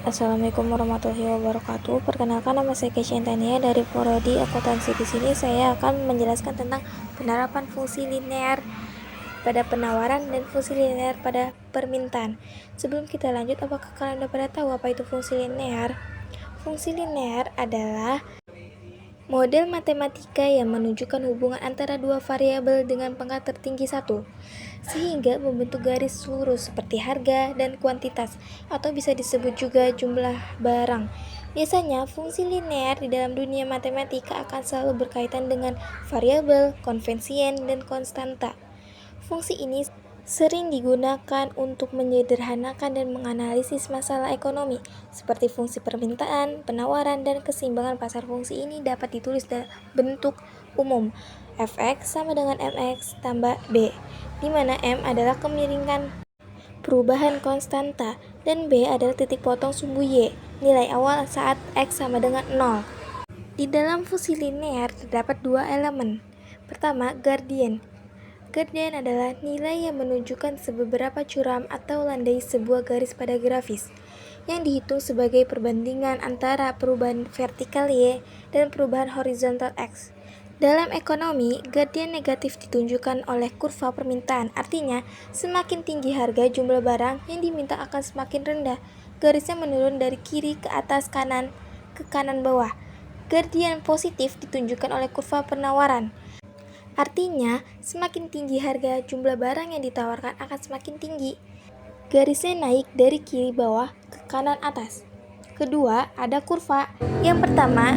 Assalamualaikum warahmatullahi wabarakatuh. Perkenalkan, nama saya Kesha Tania dari Prodi Akuntansi. Di sini saya akan menjelaskan tentang penerapan fungsi linear pada penawaran dan fungsi linear pada permintaan. Sebelum kita lanjut, apakah kalian udah pada tahu apa itu fungsi linear? Fungsi linear adalah model matematika yang menunjukkan hubungan antara dua variabel dengan pangkat tertinggi satu, sehingga membentuk garis lurus seperti harga dan kuantitas, atau bisa disebut juga jumlah barang. Biasanya, fungsi linear di dalam dunia matematika akan selalu berkaitan dengan variabel, konvensien, dan konstanta. Fungsi ini sering digunakan untuk menyederhanakan dan menganalisis masalah ekonomi, seperti fungsi permintaan, penawaran, dan keseimbangan pasar. Fungsi ini dapat ditulis dalam bentuk umum, Fx sama dengan Mx tambah B, di mana M adalah kemiringan perubahan konstanta, dan B adalah titik potong sumbu Y, nilai awal saat X sama dengan 0. Di dalam fungsi linear terdapat dua elemen. Pertama, gradien. Gradien adalah nilai yang menunjukkan seberapa curam atau landai sebuah garis pada grafis, yang dihitung sebagai perbandingan antara perubahan vertikal Y dan perubahan horizontal X. Dalam ekonomi, gradien negatif ditunjukkan oleh kurva permintaan, artinya semakin tinggi harga, jumlah barang yang diminta akan semakin rendah. Garisnya menurun dari kiri ke atas, kanan ke kanan bawah. Gradien positif ditunjukkan oleh kurva penawaran. Artinya, semakin tinggi harga, jumlah barang yang ditawarkan akan semakin tinggi. Garisnya naik dari kiri bawah ke kanan atas. Kedua, ada kurva. Yang pertama,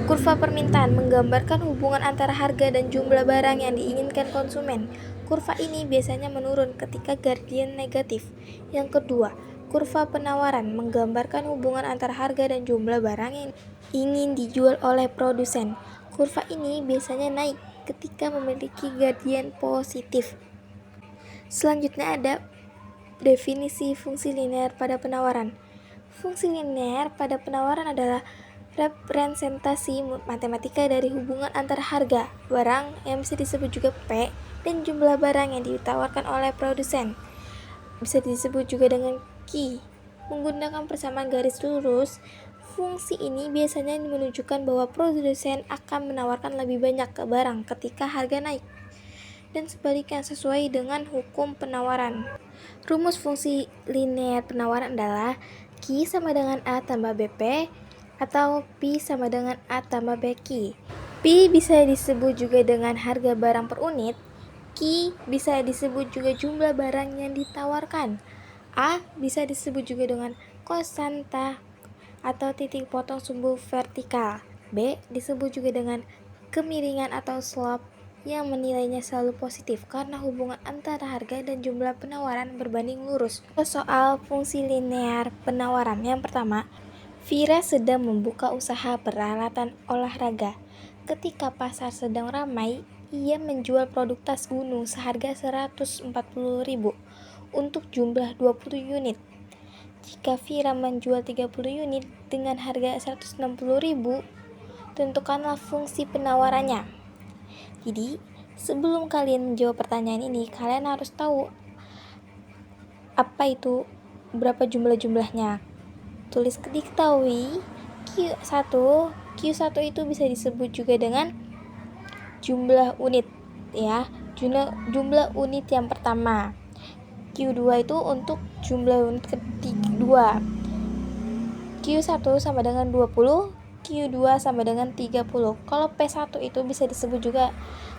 kurva permintaan menggambarkan hubungan antara harga dan jumlah barang yang diinginkan konsumen. Kurva ini biasanya menurun ketika gradien negatif. Yang kedua, kurva penawaran menggambarkan hubungan antara harga dan jumlah barang yang ingin dijual oleh produsen. Kurva ini biasanya naik ketika memiliki gradien positif. Selanjutnya ada definisi fungsi linear pada penawaran. Fungsi linear pada penawaran adalah representasi matematika dari hubungan antara harga barang yang bisa disebut juga P dan jumlah barang yang ditawarkan oleh produsen. Bisa disebut juga dengan Q. Menggunakan persamaan garis lurus, fungsi ini biasanya menunjukkan bahwa produsen akan menawarkan lebih banyak ke barang ketika harga naik, dan sebaliknya sesuai dengan hukum penawaran. Rumus fungsi linear penawaran adalah Q sama dengan A tambah BP atau P sama dengan A tambah BQ. P bisa disebut juga dengan harga barang per unit. Q bisa disebut juga jumlah barang yang ditawarkan. A bisa disebut juga dengan konstanta atau titik potong sumbu vertikal. B disebut juga dengan kemiringan atau slope yang menilainya selalu positif karena hubungan antara harga dan jumlah penawaran berbanding lurus. Soal fungsi linear penawaran. Yang pertama, Vira sedang membuka usaha peralatan olahraga. Ketika pasar sedang ramai, ia menjual produk tas gunung seharga 140.000 untuk jumlah 20 unit. Jika Vira menjual 30 unit dengan harga 160.000, tentukanlah fungsi penawarannya. Jadi, sebelum kalian menjawab pertanyaan ini, kalian harus tahu apa itu, berapa jumlahnya. Tulis diketahui Q1. Q1 itu bisa disebut juga dengan jumlah unit ya, jumlah unit yang pertama. Q2 itu untuk jumlah unit kedua. Q1 sama dengan 20, Q2 sama dengan 30. Kalau P1 itu bisa disebut juga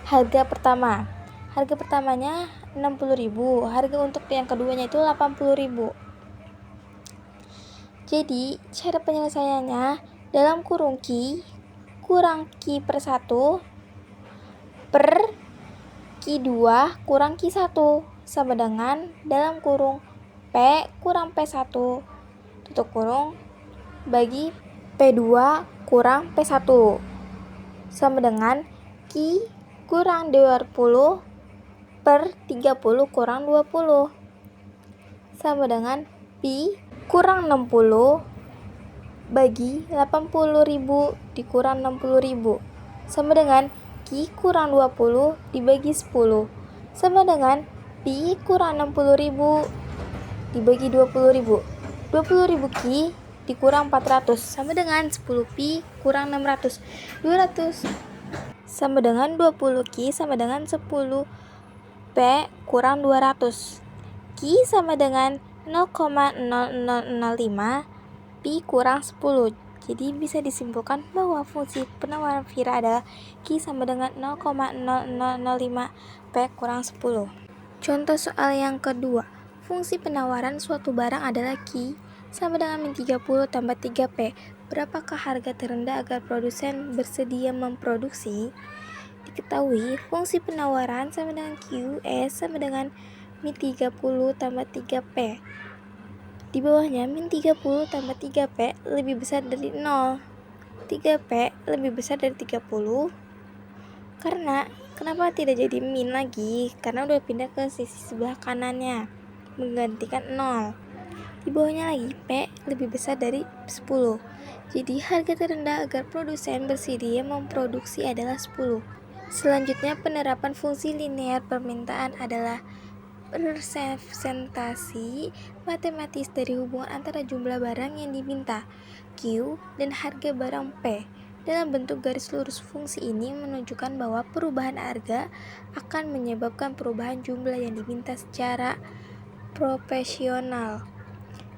harga pertama. Harga pertamanya 60.000, harga untuk yang keduanya itu 80.000. Jadi, cara penyelesaiannya dalam kurung Q kurang Q per 1 per Q2 kurang Q1 sama dengan dalam kurung P kurang P1 tutup kurung bagi P2 kurang P1 sama dengan Q kurang 20 per 30 kurang 20 sama dengan P kurang 60 bagi 80.000 dikurang 60.000 sama dengan Q kurang 20 dibagi 10 sama dengan Pi kurang 60.000 dibagi 20.000. 20.000 Ki dikurang 400 sama dengan 10Pi kurang 600. 200 sama dengan 20Ki sama dengan 10P kurang 200. Ki sama dengan 0,0005 Pi kurang 10. Jadi bisa disimpulkan bahwa fungsi penawaran Vira adalah Ki sama dengan 0,0005 P kurang 10. Contoh soal yang kedua. Fungsi penawaran suatu barang adalah Ki sama dengan min 30 tambah 3P. Berapakah harga terendah agar produsen bersedia memproduksi? Diketahui fungsi penawaran sama dengan QS sama dengan min 30 tambah 3P. Di bawahnya min 30 tambah 3P lebih besar dari 0. 3P lebih besar dari 30. Kenapa tidak jadi min lagi? Karena udah pindah ke sisi sebelah kanannya, menggantikan 0. Di bawahnya lagi P lebih besar dari 10. Jadi harga terendah agar produsen bersedia memproduksi adalah 10. Selanjutnya penerapan fungsi linear permintaan adalah representasi matematis dari hubungan antara jumlah barang yang diminta Q dan harga barang P. Dalam bentuk garis lurus, fungsi ini menunjukkan bahwa perubahan harga akan menyebabkan perubahan jumlah yang diminta secara proporsional,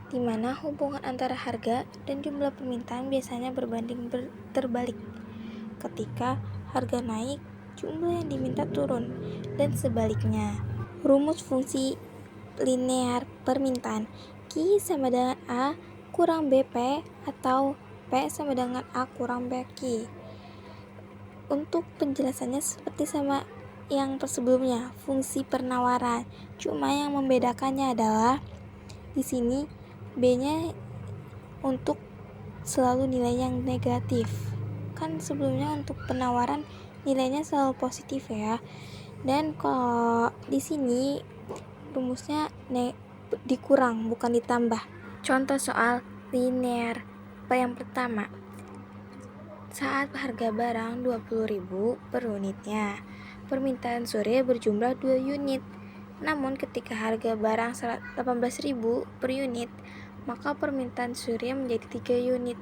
di mana hubungan antara harga dan jumlah permintaan biasanya berbanding terbalik. Ketika harga naik, jumlah yang diminta turun, dan sebaliknya. Rumus fungsi linear permintaan Q sama dengan A kurang BP atau P sama dengan A kurang BQ. Untuk penjelasannya seperti sama yang sebelumnya, fungsi penawaran. Cuma yang membedakannya adalah di sini B-nya untuk selalu nilai yang negatif. Kan sebelumnya untuk penawaran nilainya selalu positif ya. Dan kalau di sini rumusnya dikurang bukan ditambah. Contoh soal linear yang pertama. Saat harga barang 20.000 per unitnya, permintaan Surya berjumlah 2 unit. Namun ketika harga barang 18.000 per unit, maka permintaan Surya menjadi 3 unit.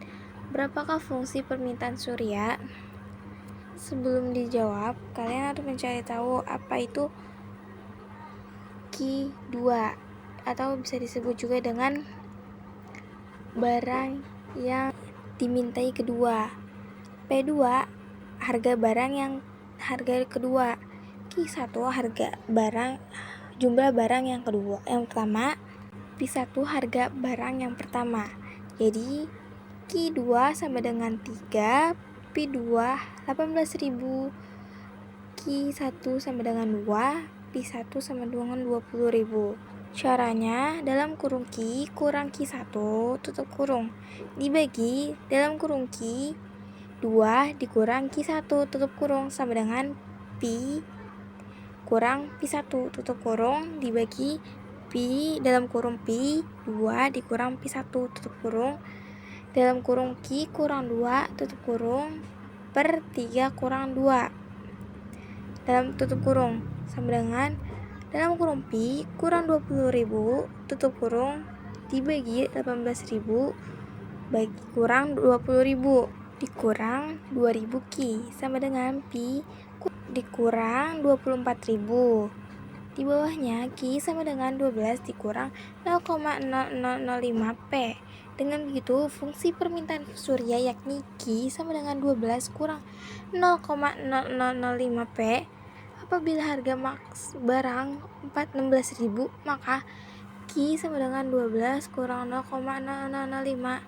Berapakah fungsi permintaan Surya? Sebelum dijawab, kalian harus mencari tahu apa itu Q2 atau bisa disebut juga dengan barang yang dimintai kedua. P2 harga barang yang harga kedua. Q1 harga barang jumlah barang yang kedua. Yang pertama, P1 harga barang yang pertama. Jadi Q2 sama dengan 3, P2 18.000, Q1 sama dengan 2, P1 sama dengan 20.000. Caranya dalam kurung Q kurang Q1 tutup kurung dibagi dalam kurung Q2 dikurang Q1 tutup kurung sama dengan P kurang P1 tutup kurung dibagi P dalam kurung P2 dikurang P1 tutup kurung dalam kurung Q kurang 2 tutup kurung per 3 kurang 2 dalam tutup kurung sama dengan dalam kurung P kurang 20.000 tutup kurung dibagi 18.000 bagi kurang 20.000 dikurang 2.000 Ki sama dengan P dikurang 24.000. Di bawahnya Ki sama dengan 12 dikurang 0,0005 P. Dengan begitu, fungsi permintaan Surya yakni Q sama dengan 12 kurang 0,0005 P. Apabila harga maks barang 16.000, maka Q sama dengan 12 kurang 0,0005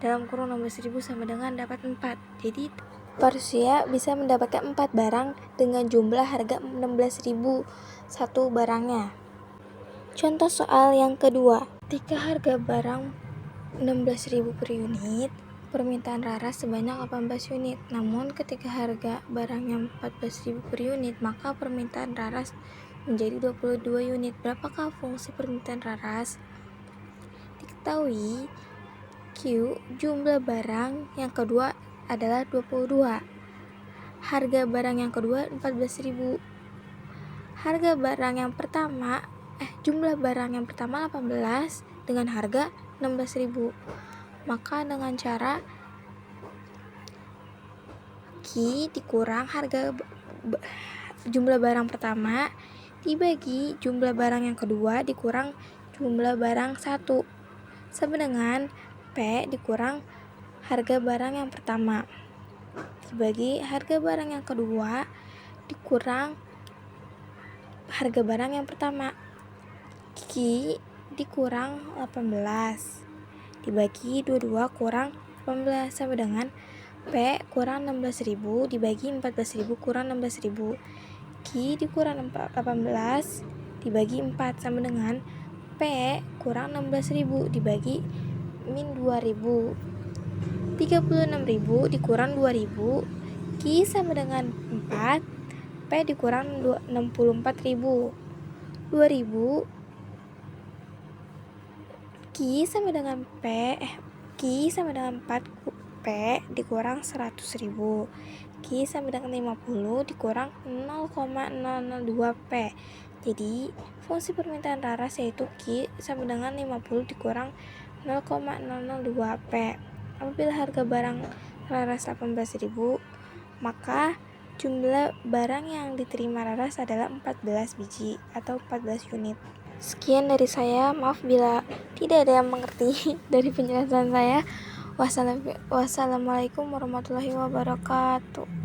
dalam kurung 16.000 sama dengan dapat 4. Jadi, Surya bisa mendapatkan 4 barang dengan jumlah harga 16.000 satu barangnya. Contoh soal yang kedua. Ketika harga barang 16.000 per unit, permintaan Rara sebanyak 18 unit. Namun ketika harga barangnya 14.000 per unit, maka permintaan Raras menjadi 22 unit. Berapakah fungsi permintaan Raras? Diketahui Q jumlah barang yang kedua adalah 22. Harga barang yang kedua 14.000. Harga barang yang pertama jumlah barang yang pertama 18 dengan harga 16.000. Maka dengan cara Q dikurang jumlah barang pertama dibagi jumlah barang yang kedua dikurang jumlah barang 1 sama dengan P dikurang harga barang yang pertama dibagi harga barang yang kedua dikurang harga barang yang pertama. Q dikurang 18 dibagi 22 kurang 18 sama dengan P kurang 16.000 dibagi 14.000 kurang 16.000. Q dikurang 18 dibagi 4 sama dengan P kurang 16.000 dibagi min 2.000. 36.000 dikurang 2.000. Q sama dengan 4. P dikurang 64.000. 2.000. Q sama dengan Q sama dengan 4. P dikurang 100.000. Q sama dengan 50 dikurang 0,002 P. Jadi fungsi permintaan laras yaitu Q sama dengan 50 dikurang 0,002 P. Apabila harga barang laras 18.000, maka jumlah barang yang diterima laras adalah 14 biji atau 14 unit. Sekian dari saya, maaf bila tidak ada yang mengerti dari penjelasan saya. Wassalamualaikum warahmatullahi wabarakatuh.